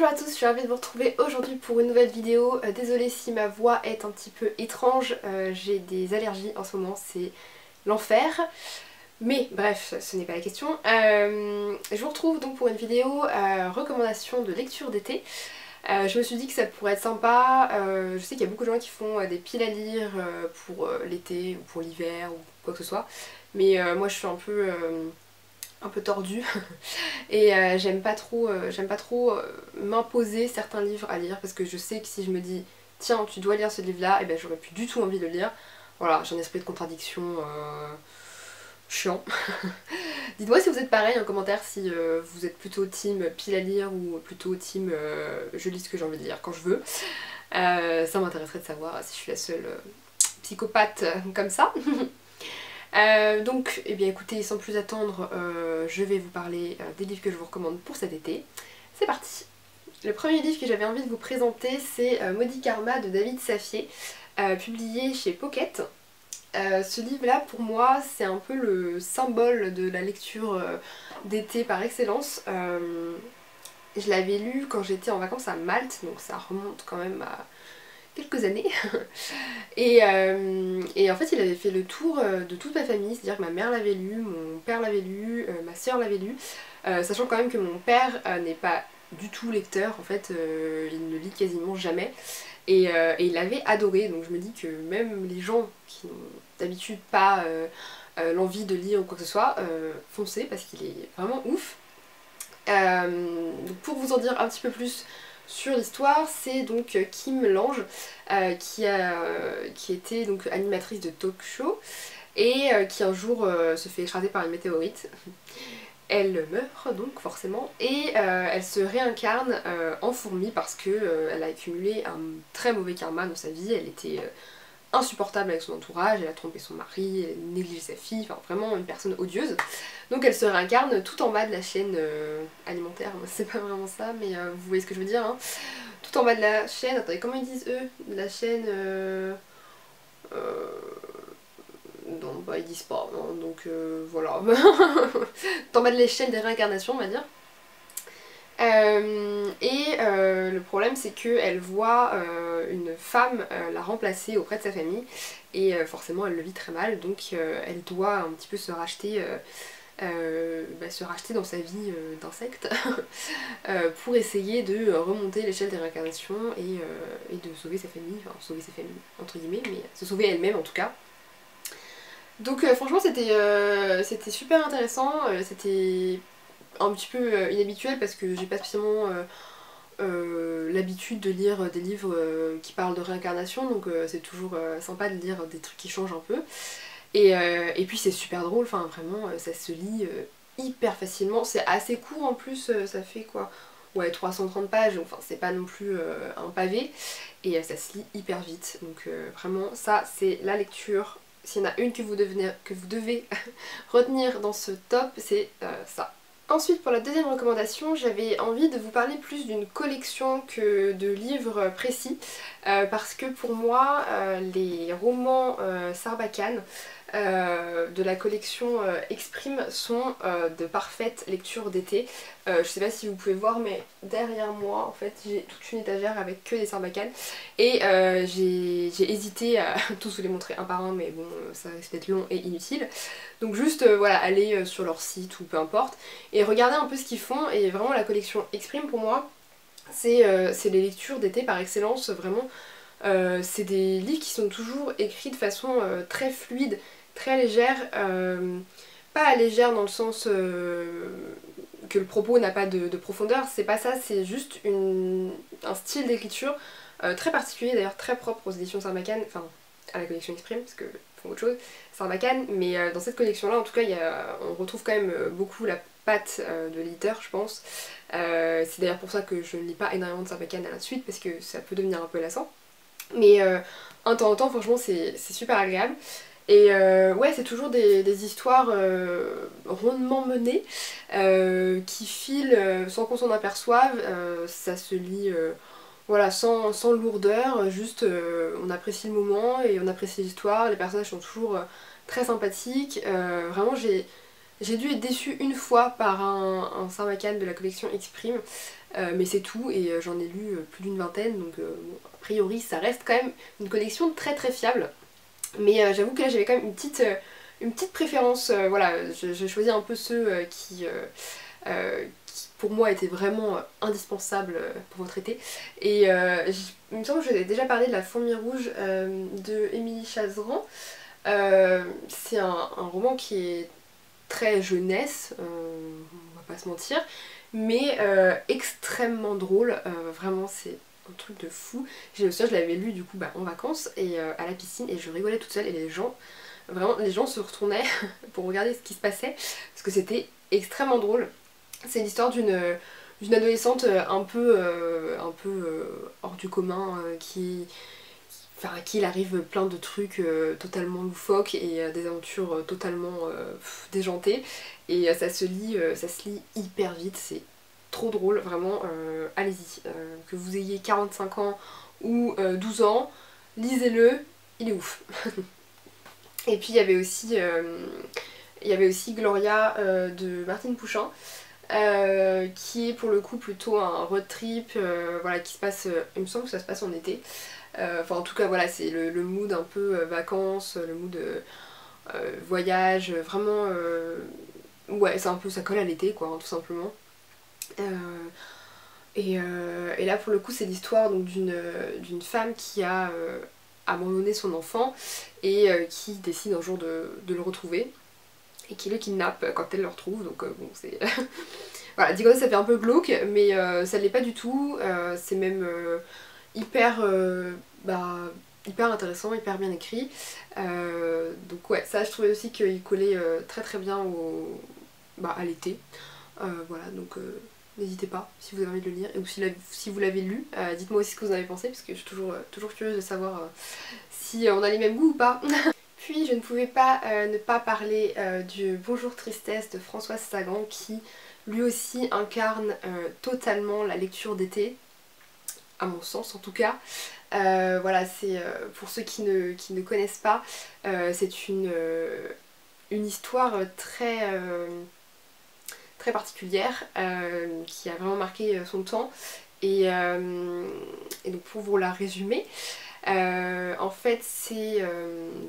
Bonjour à tous, je suis ravie de vous retrouver aujourd'hui pour une nouvelle vidéo. Désolée si ma voix est un petit peu étrange, j'ai des allergies en ce moment, c'est l'enfer. Mais bref, ce n'est pas la question. Je vous retrouve donc pour une vidéo recommandation de lecture d'été. Je me suis dit que ça pourrait être sympa, je sais qu'il y a beaucoup de gens qui font des piles à lire pour l'été ou pour l'hiver ou quoi que ce soit. Mais moi je suis un peu tordue et j'aime pas trop m'imposer certains livres à lire parce que je sais que si je me dis tiens tu dois lire ce livre là, et ben j'aurais plus du tout envie de le lire. Voilà, j'ai un esprit de contradiction chiant. Dites-moi si vous êtes pareil en commentaire, si vous êtes plutôt team pile à lire ou plutôt team je lis ce que j'ai envie de lire quand je veux. Ça m'intéresserait de savoir si je suis la seule psychopathe comme ça. Donc, eh bien écoutez, sans plus attendre, je vais vous parler des livres que je vous recommande pour cet été. C'est parti! Le premier livre que j'avais envie de vous présenter, c'est Maudit Karma de David Safié, publié chez Pocket. Ce livre-là, pour moi, c'est un peu le symbole de la lecture d'été par excellence. Je l'avais lu quand j'étais en vacances à Malte, donc ça remonte quand même à quelques années. Et en fait il avait fait le tour de toute ma famille, c'est-à-dire que ma mère l'avait lu, mon père l'avait lu, ma soeur l'avait lu, sachant quand même que mon père n'est pas du tout lecteur, en fait il ne lit quasiment jamais, et il l'avait adoré, donc je me dis que même les gens qui n'ont d'habitude pas l'envie de lire ou quoi que ce soit, foncez parce qu'il est vraiment ouf. Donc pour vous en dire un petit peu plus sur l'histoire, c'est donc Kim Lange qui était donc animatrice de talk show et qui un jour se fait écraser par une météorite. Elle meurt donc forcément et elle se réincarne en fourmi parce que elle a accumulé un très mauvais karma dans sa vie. Elle était insupportable avec son entourage, elle a trompé son mari, elle a négligé sa fille, enfin vraiment une personne odieuse. Donc elle se réincarne tout en bas de la chaîne alimentaire, c'est pas vraiment ça, mais vous voyez ce que je veux dire, hein. Tout en bas de la chaîne, attendez, comment ils disent eux? De la chaîne... non, bah ils disent pas, hein, donc voilà. Tout en bas de l'échelle des réincarnations, on va dire. Le problème c'est qu'elle voit une femme la remplacer auprès de sa famille et forcément elle le vit très mal, donc elle doit un petit peu se racheter dans sa vie d'insecte pour essayer de remonter l'échelle des réincarnations et de sauver sa famille, enfin sauver sa famille entre guillemets, mais se sauver elle-même en tout cas. Donc franchement c'était super intéressant, c'était un petit peu inhabituel parce que j'ai pas spécialement l'habitude de lire des livres qui parlent de réincarnation, donc c'est toujours sympa de lire des trucs qui changent un peu. Et puis c'est super drôle, enfin vraiment ça se lit hyper facilement, c'est assez court en plus, ça fait quoi? Ouais, 330 pages, enfin c'est pas non plus un pavé, et ça se lit hyper vite, donc vraiment ça c'est la lecture. S'il y en a une que vous devez retenir dans ce top, c'est ça. Ensuite, pour la deuxième recommandation, j'avais envie de vous parler plus d'une collection que de livres précis, parce que pour moi, les romans Sarbacane de la collection Exprime sont de parfaites lectures d'été. Je sais pas si vous pouvez voir, mais derrière moi, en fait, j'ai toute une étagère avec que des Sarbacane, et j'ai hésité à tous vous les montrer un par un, mais bon, ça risque d'être long et inutile. Donc juste, voilà, aller sur leur site ou peu importe, et regarder un peu ce qu'ils font, et vraiment la collection Exprime pour moi, c'est les lectures d'été par excellence, vraiment. C'est des livres qui sont toujours écrits de façon très fluide, très légère, pas légère dans le sens que le propos n'a pas de profondeur, c'est pas ça, c'est juste un style d'écriture très particulier, d'ailleurs très propre aux éditions Sarbacane, enfin à la collection Exprime, parce que font autre chose, Sarbacane, mais dans cette collection là en tout cas on retrouve quand même beaucoup la patte de l'éditeur je pense. C'est d'ailleurs pour ça que je ne lis pas énormément de Sarbacane à la suite, parce que ça peut devenir un peu lassant. Mais un temps en temps franchement c'est super agréable. Et ouais, c'est toujours des histoires rondement menées qui filent sans qu'on s'en aperçoive, ça se lit voilà, sans lourdeur, juste on apprécie le moment et on apprécie l'histoire, les personnages sont toujours très sympathiques, vraiment j'ai J'ai dû être déçue une fois par un Sarbacane de la collection Exprime, mais c'est tout, et j'en ai lu plus d'une vingtaine, donc bon, a priori ça reste quand même une collection très très fiable. Mais j'avoue que là j'avais quand même une petite préférence, voilà, je choisis un peu ceux qui pour moi étaient vraiment indispensables pour votre été. Et il me semble que je vous ai déjà parlé de La Fourmi Rouge de Émilie Chazeran. C'est un roman qui est très jeunesse, on va pas se mentir, mais extrêmement drôle, vraiment c'est un truc de fou. Je l'avais lu du coup en vacances et à la piscine, et je rigolais toute seule, et les gens, vraiment les gens se retournaient pour regarder ce qui se passait parce que c'était extrêmement drôle. C'est l'histoire d'une adolescente un peu hors du commun à qui il arrive plein de trucs totalement loufoques et des aventures totalement déjantées, et ça se lit hyper vite, c'est trop drôle, vraiment, allez-y. Que vous ayez 45 ans ou 12 ans, lisez-le, il est ouf. Et puis il y avait aussi Gloria de Martine Pouchin, qui est pour le coup plutôt un road trip, voilà, qui se passe, il me semble que ça se passe en été. Enfin en tout cas voilà, c'est le mood un peu vacances, le mood voyage, vraiment ouais, c'est un peu, ça colle à l'été quoi, hein, tout simplement. Et là pour le coup c'est l'histoire d'une femme qui a abandonné son enfant et qui décide un jour de le retrouver et qui le kidnappe quand elle le retrouve, donc bon c'est... Voilà, dit comme ça fait un peu glauque, mais ça l'est pas du tout, c'est même hyper, bah, hyper intéressant, hyper bien écrit. Donc ouais, ça je trouvais aussi qu'il collait très très bien à l'été. Voilà, donc n'hésitez pas si vous avez envie de le lire, et ou si vous l'avez lu, dites-moi aussi ce que vous en avez pensé, parce que je suis toujours curieuse de savoir si on a les mêmes goûts ou pas. Puis je ne pouvais pas ne pas parler du Bonjour Tristesse de Françoise Sagan, qui lui aussi incarne totalement la lecture d'été, à mon sens en tout cas. Voilà, c'est pour ceux qui ne connaissent pas, c'est une histoire très particulière qui a vraiment marqué son temps. Et donc pour vous la résumer, en fait c'est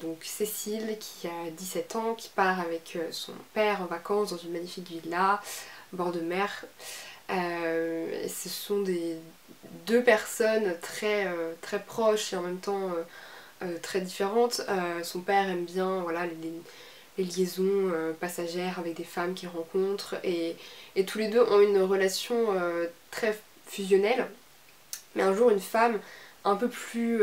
donc Cécile qui a 17 ans, qui part avec son père en vacances dans une magnifique villa bord de mer. Ce sont deux personnes très proches et en même temps très différentes. Son père aime bien voilà, les liaisons passagères avec des femmes qu'il rencontre, et tous les deux ont une relation très fusionnelle. Mais un jour une femme un peu plus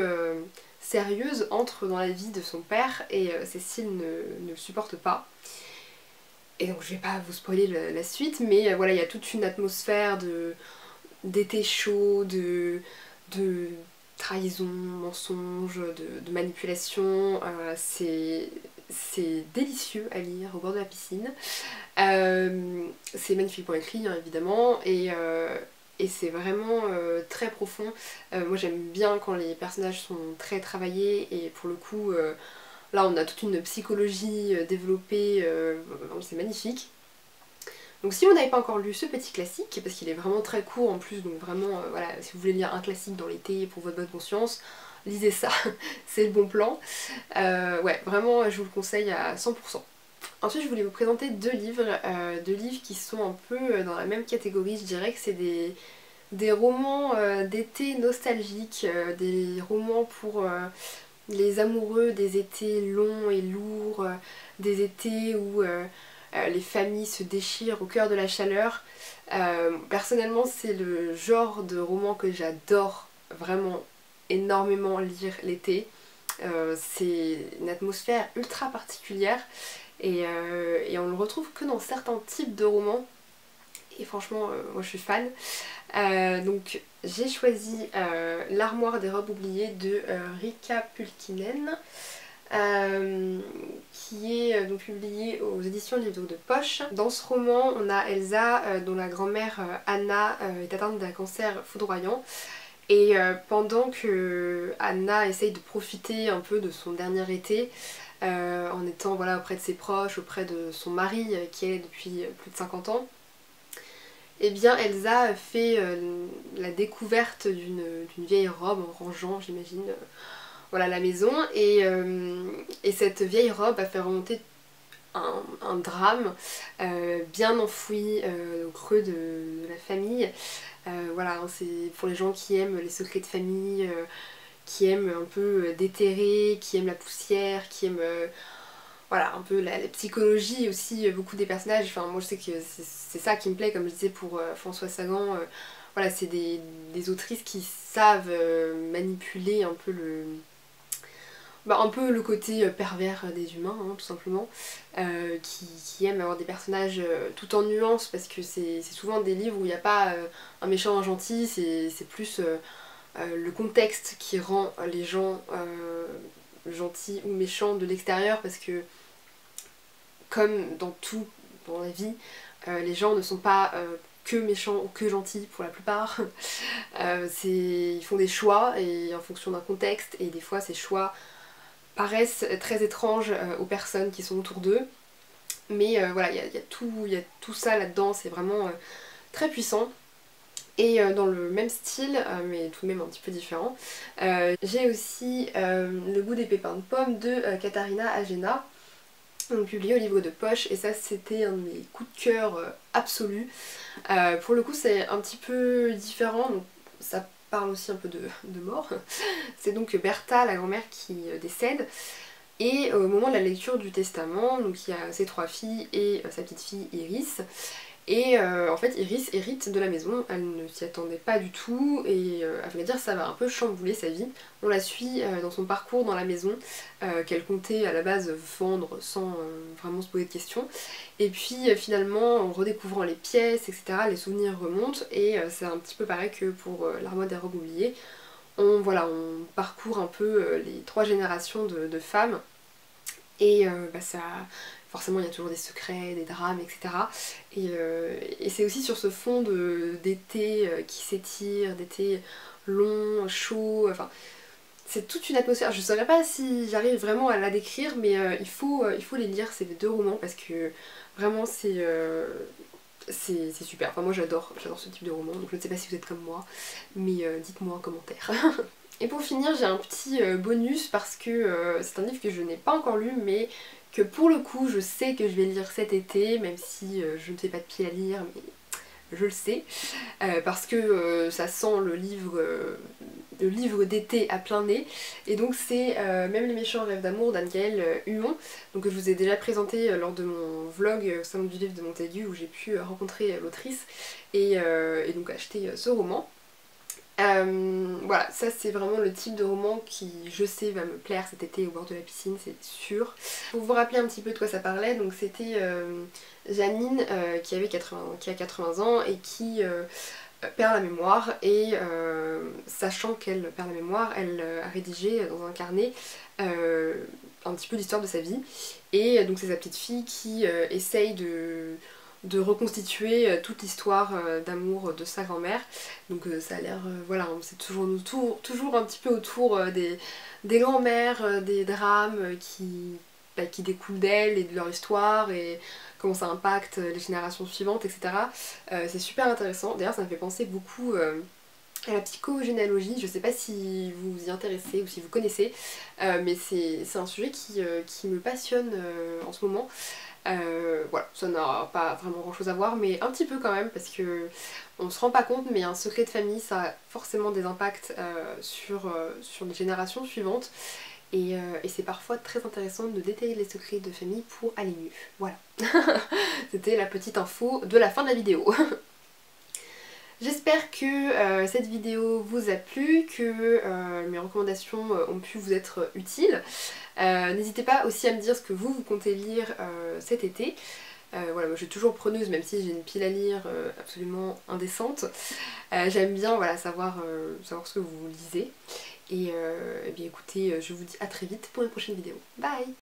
sérieuse entre dans la vie de son père, et Cécile ne le supporte pas. Et donc je vais pas vous spoiler la suite, mais voilà, il y a toute une atmosphère d'été chaud, de trahison, mensonge, de manipulation. C'est délicieux à lire au bord de la piscine. C'est magnifiquement écrit hein, évidemment, et c'est vraiment très profond. Moi j'aime bien quand les personnages sont très travaillés, et pour le coup là on a toute une psychologie développée, c'est magnifique. Donc si vous n'avez pas encore lu ce petit classique, parce qu'il est vraiment très court en plus, donc vraiment voilà, si vous voulez lire un classique dans l'été pour votre bonne conscience, lisez ça, c'est le bon plan. Ouais, vraiment je vous le conseille à 100%. Ensuite je voulais vous présenter deux livres qui sont un peu dans la même catégorie, je dirais que c'est des romans d'été nostalgiques, des romans pour les amoureux des étés longs et lourds, des étés où les familles se déchirent au cœur de la chaleur. Personnellement c'est le genre de roman que j'adore vraiment énormément lire l'été. C'est une atmosphère ultra particulière, et on le retrouve que dans certains types de romans, et franchement moi je suis fan. Donc j'ai choisi L'armoire des robes oubliées de Riikka Pulkkinen, qui est donc publié aux éditions Livre de Poche. Dans ce roman on a Elsa dont la grand-mère Anna est atteinte d'un cancer foudroyant, et pendant que Anna essaye de profiter un peu de son dernier été, en étant voilà, auprès de ses proches, auprès de son mari qui est depuis plus de 50 ans. Et bien Elsa fait la découverte d'une vieille robe en rangeant, j'imagine, voilà, la maison, et cette vieille robe a fait remonter un drame bien enfoui au creux de la famille. Voilà, hein, c'est pour les gens qui aiment les secrets de famille, qui aiment un peu déterrer, qui aiment la poussière, qui aiment voilà, un peu la psychologie aussi, beaucoup des personnages. Enfin, moi je sais que c'est ça qui me plaît, comme je disais pour Françoise Sagan. Voilà, c'est des autrices qui savent manipuler un peu un peu le côté pervers des humains, hein, tout simplement, qui aiment avoir des personnages tout en nuances, parce que c'est souvent des livres où il n'y a pas un méchant, un gentil, c'est plus le contexte qui rend les gens gentils ou méchants de l'extérieur, parce que comme dans tout dans la vie, les gens ne sont pas que méchants ou que gentils pour la plupart. Ils font des choix et en fonction d'un contexte, et des fois ces choix paraissent très étranges aux personnes qui sont autour d'eux. Mais voilà, il y a tout ça là-dedans, c'est vraiment très puissant. Et dans le même style, mais tout de même un petit peu différent, j'ai aussi Le goût des pépins de pommes de Katharina Agena, donc publié au livre de poche, et ça c'était un de mes coups de cœur absolus. Pour le coup c'est un petit peu différent, donc ça parle aussi un peu de mort. C'est donc Bertha, la grand-mère, qui décède, et au moment de la lecture du testament, donc il y a ses 3 filles et sa petite fille Iris. Et en fait Iris hérite de la maison, elle ne s'y attendait pas du tout, et à vrai dire ça va un peu chambouler sa vie. On la suit dans son parcours dans la maison, qu'elle comptait à la base vendre sans vraiment se poser de questions. Et puis finalement, en redécouvrant les pièces, etc., les souvenirs remontent, et c'est un petit peu pareil que pour L'armoire des robes oubliées. Voilà, on parcourt un peu les 3 générations de femmes, et ça... Forcément il y a toujours des secrets, des drames, etc. Et c'est aussi sur ce fond d'été qui s'étire, d'été long, chaud, enfin c'est toute une atmosphère. Je ne saurais pas si j'arrive vraiment à la décrire, mais il faut les lire, ces 2 romans, parce que vraiment c'est super. Enfin moi j'adore ce type de roman, donc je ne sais pas si vous êtes comme moi, mais dites-moi en commentaire. Et pour finir j'ai un petit bonus, parce que c'est un livre que je n'ai pas encore lu, mais que pour le coup je sais que je vais lire cet été, même si je ne fais pas de pied à lire, mais je le sais, parce que ça sent le livre d'été à plein nez, et donc c'est Même les méchants rêves d'amour d'Anne-Gaëlle Huon, donc que je vous ai déjà présenté lors de mon vlog au salon du livre de Montaigu, où j'ai pu rencontrer l'autrice et donc acheter ce roman. Voilà, ça c'est vraiment le type de roman qui, je sais, va me plaire cet été au bord de la piscine, c'est sûr. Pour vous rappeler un petit peu de quoi ça parlait, donc c'était Janine qui a 80 ans et qui perd la mémoire, et sachant qu'elle perd la mémoire, elle a rédigé dans un carnet un petit peu l'histoire de sa vie, et donc c'est sa petite fille qui essaye de reconstituer toute l'histoire d'amour de sa grand-mère. Donc ça a l'air, voilà, c'est toujours un petit peu autour des grands-mères, des drames qui découlent d'elles et de leur histoire, et comment ça impacte les générations suivantes, etc. C'est super intéressant. D'ailleurs ça me fait penser beaucoup à la psychogénéalogie. Je sais pas si vous vous y intéressez ou si vous connaissez, mais c'est un sujet qui me passionne en ce moment. Voilà, ça n'a pas vraiment grand chose à voir, mais un petit peu quand même, parce que on se rend pas compte, mais un secret de famille ça a forcément des impacts sur les générations suivantes, et c'est parfois très intéressant de détailler les secrets de famille pour aller mieux. Voilà. C'était la petite info de la fin de la vidéo. J'espère que cette vidéo vous a plu, que mes recommandations ont pu vous être utiles. N'hésitez pas aussi à me dire ce que vous comptez lire cet été. Voilà, moi je suis toujours preneuse, même si j'ai une pile à lire absolument indécente. J'aime bien, voilà, savoir ce que vous lisez. Et bien écoutez, je vous dis à très vite pour une prochaine vidéo. Bye!